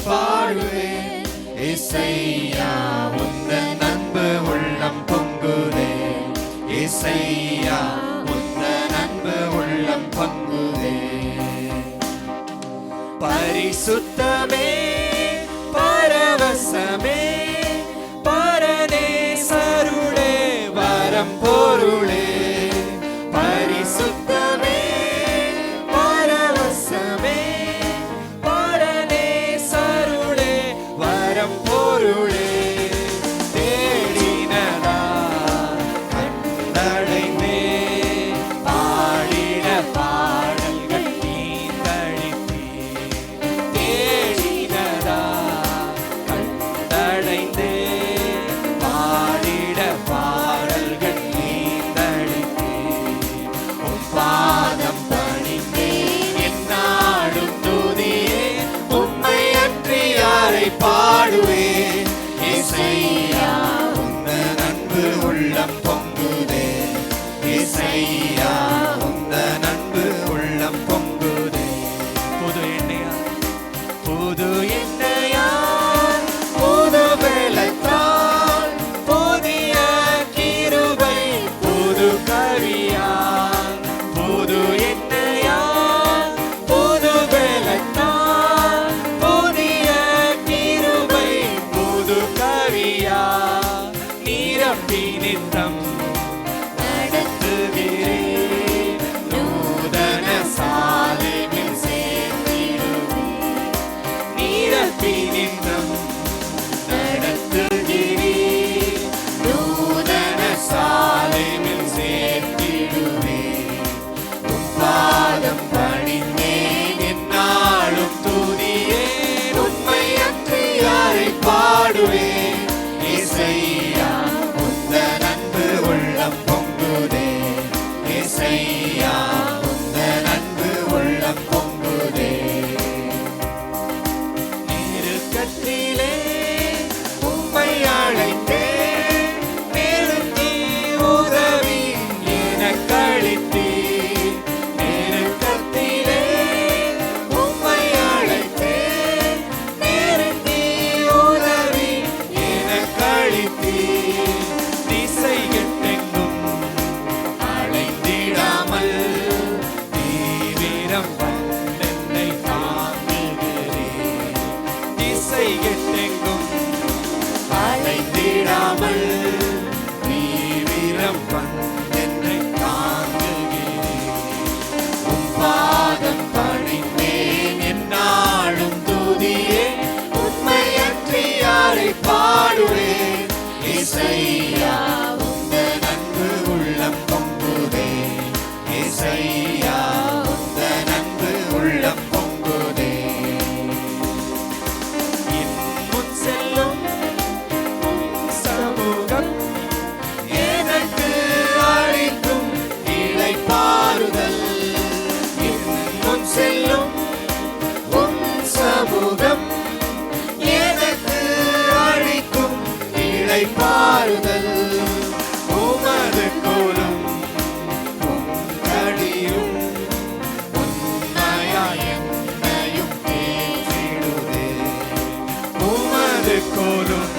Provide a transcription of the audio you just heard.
பாடுவேன். ஏசையா உந்தன் அன்பு உள்ளம் பொங்குதே. ஏசையா உந்தன் அன்பு உள்ளம் பொங்குதே. பரிசுத்தமே பரவசமே பரநேசருளே வரம் பொருளே. பரிசுத்தமே பரவசமே பரநேசருளே வரம் பொருளே. தேடினதா கண்டடைந்தே பாடின பாடல்கள் நீந்தளித்தே. தேடினதா கண்டடைந்தே பாடிட பாடல்கள் நீந்தளித்தே. பாதம் பணிந்தேன் என்னாலும் துதியே. உம்மை அன்றி யாரை பாடுவேன். ஏசையா உந்தன் அன்பு உள்ளம் பொங்குதே. ஏசையா உந்தன் அன்பு உள்ளம் பொங்குதே. புது எண்ணெயா புது எண்ணெயா புது வெள்ளத்தால் புதிய கிருபை புது கவியா. புது எண்ணெயா புது வெள்ளத்தால் புதிய கிருபை புது கவியா. நீரப்பி நித்தம் நடத்துகிறேன். நூதன சாலையில் சேர்த்திடுவேன். நீரப்பி நித்தம் நடத்துகிறேன். நூதன சாலையில் சேர்த்திடுவேன். பாதம் பணிந்தேன் என்னாலும் துதியேன். உம்மை அன்றி யாரை பாடுவேன். ஏசையா உந்தன் அன்பு உள்ளம் பொங்குதே. ஏசையா உந்தன் அன்பு உள்ளம் பொங்குதே. நெருக்கத்திலே உம்மை அழைத்தேன். நெருங்கி உதவி எனக்களித்தீர். நெருக்கத்திலே உம்மை அழைத்தேன். நெருங்கி உதவி எனக்களித்தீர். திசை கெட்டெங்கும் அலைந்திடாமல் தீவிரம் வந்தென்னை தாங்குகிறேன். திசை கெட்டெங்கும் அலைந்திடாமல் தீவிரம் வந்தென்னை தாங்குகிறேன். உம் பாதம் பணிந்தேன் என்னாலும் துதியே. உம்மை அன்றி யாரை பாடுவேன். ஏசையா உந்தன் அன்பு உள்ளம் பொங்குதே. ஏசையா உந்தன் அன்பு உள்ளம் பொங்குதே. என் முன் செல்லும் உம் சமூகம் எனக்கு அளிக்கும் இளைப்பாறுதல். என் முன் செல்லும் உம் சமூகம் எனக்கு அளிக்கும் இளைப்பாறுதல். உமது கோலும் உம் கடியும் உண்மையாய் என்னையும் தேற்றிடுதே. உமது கோலும்